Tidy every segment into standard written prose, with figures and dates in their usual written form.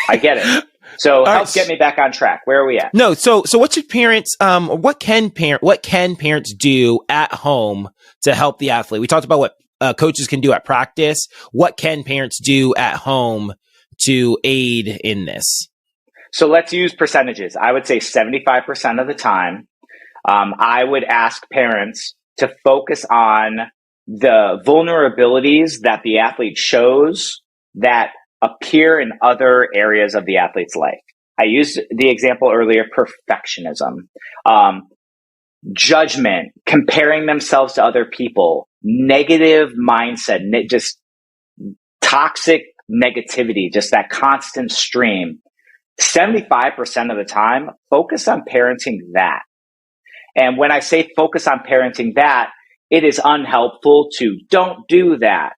I get it. So All help right. get me back on track. Where are we at? No, so what should parents what can parents do at home to help the athlete? We talked about what coaches can do at practice. What can parents do at home to aid in this? So let's use percentages. I would say 75% of the time, I would ask parents to focus on the vulnerabilities that the athlete shows that appear in other areas of the athlete's life. I used the example earlier, perfectionism, judgment, comparing themselves to other people, negative mindset, just toxic negativity, just that constant stream. 75% of the time, focus on parenting that. And when I say focus on parenting that, it is unhelpful to don't do that.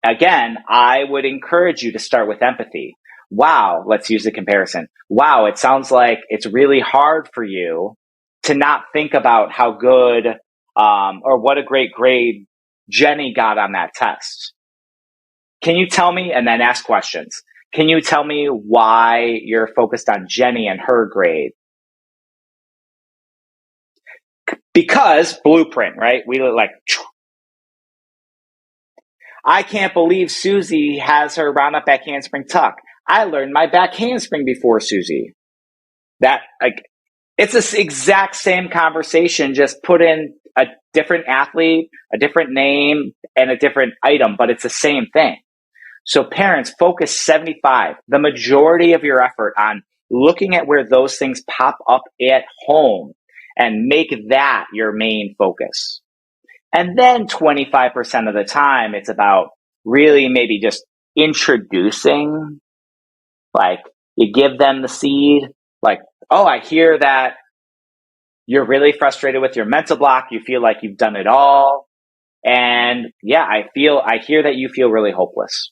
Again, I would encourage you to start with empathy. Wow, let's use the comparison. Wow, it sounds like it's really hard for you to not think about how good or what a great grade Jenny got on that test. Can you tell me, and then ask questions. Can you tell me why you're focused on Jenny and her grade? Because blueprint, right? We look like, I can't believe Susie has her round up back handspring tuck. I learned my back handspring before Susie. It's the exact same conversation, just put in a different athlete, a different name, and a different item, but it's the same thing. So parents, focus 75, the majority of your effort on looking at where those things pop up at home and make that your main focus. And then 25% of the time, it's about really maybe just introducing, like you give them the seed, like, oh, I hear that you're really frustrated with your mental block. You feel like you've done it all. And yeah, I hear that you feel really hopeless.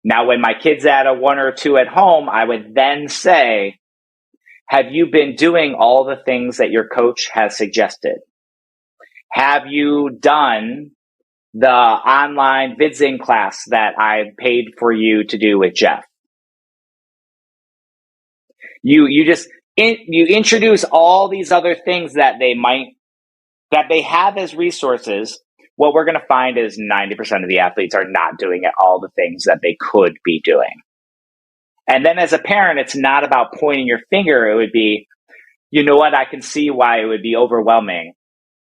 Now, when my kid's at a 1 or 2 at home, I would then say, have you been doing all the things that your coach has suggested? Have you done the online VidZing class that I paid for you to do with Jeff? You introduce all these other things that they have as resources. What we're going to find is 90% of the athletes are not doing all the things that they could be doing. And then as a parent, it's not about pointing your finger. It would be, you know what, I can see why it would be overwhelming.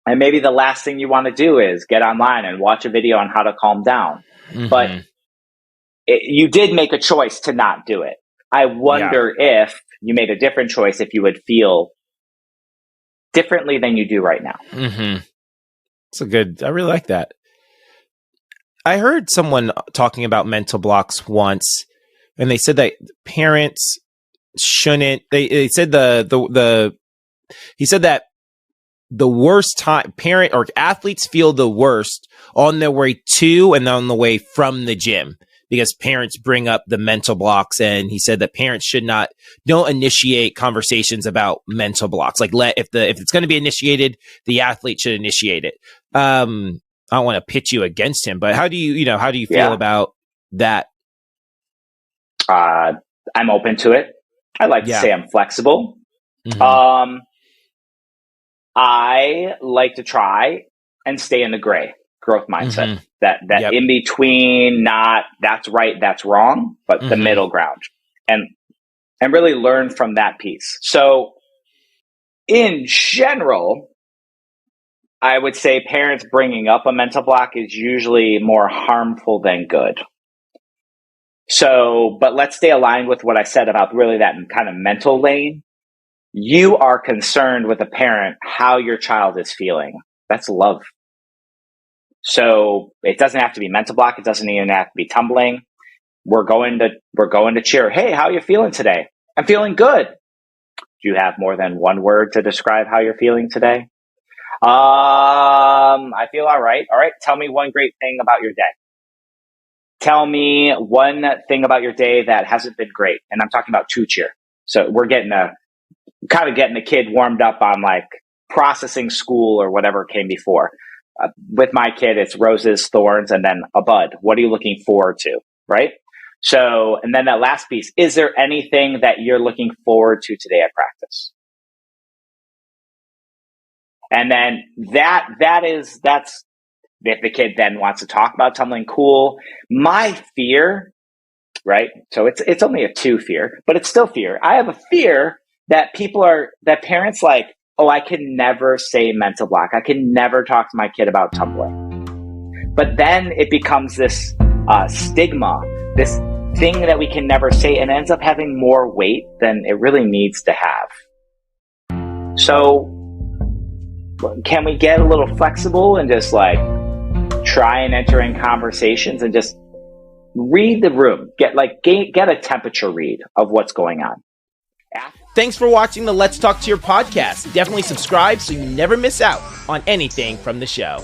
And maybe the last thing you want to do is get online and watch a video on how to calm down. Mm-hmm. But you did make a choice to not do it. I wonder if you made a different choice, if you would feel differently than you do right now. Mm-hmm. I really like that. I heard someone talking about mental blocks once, and they said that parents shouldn't, they said he said that the worst time parent or athletes feel the worst on their way to and on the way from the gym, because parents bring up the mental blocks. And he said that parents don't initiate conversations about mental blocks. Like if it's going to be initiated, the athlete should initiate it. I don't want to pitch you against him, but how do you feel about that? I'm open to it. I like to say I'm flexible. Mm-hmm. I like to try and stay in the growth mindset, that in between, not that's right, that's wrong, but the middle ground, and really learn from that piece. So in general, I would say parents bringing up a mental block is usually more harmful than good. So, but let's stay aligned with what I said about really that kind of mental lane. You are concerned with a parent, how your child is feeling. That's love. So it doesn't have to be mental block. It doesn't even have to be tumbling. We're going to cheer. Hey, how are you feeling today? I'm feeling good. Do you have more than one word to describe how you're feeling today? I feel all right. All right. Tell me one great thing about your day. Tell me one thing about your day that hasn't been great. And I'm talking about two cheer. So we're getting the kid warmed up on like processing school or whatever came before. With my kid, it's roses, thorns, and then a bud. What are you looking forward to? right? So, and then that last piece, is there anything that you're looking forward to today at practice? And then that's if the kid then wants to talk about something cool. My fear, right? So it's only a 2 fear, but it's still fear. I have a fear that that parents like, oh, I can never say mental block. I can never talk to my kid about tumbling. But then it becomes this stigma, this thing that we can never say, and ends up having more weight than it really needs to have. So can we get a little flexible and just like try and enter in conversations and just read the room, get a temperature read of what's going on. Thanks for watching the Let's Talk to Your podcast. Definitely subscribe so you never miss out on anything from the show.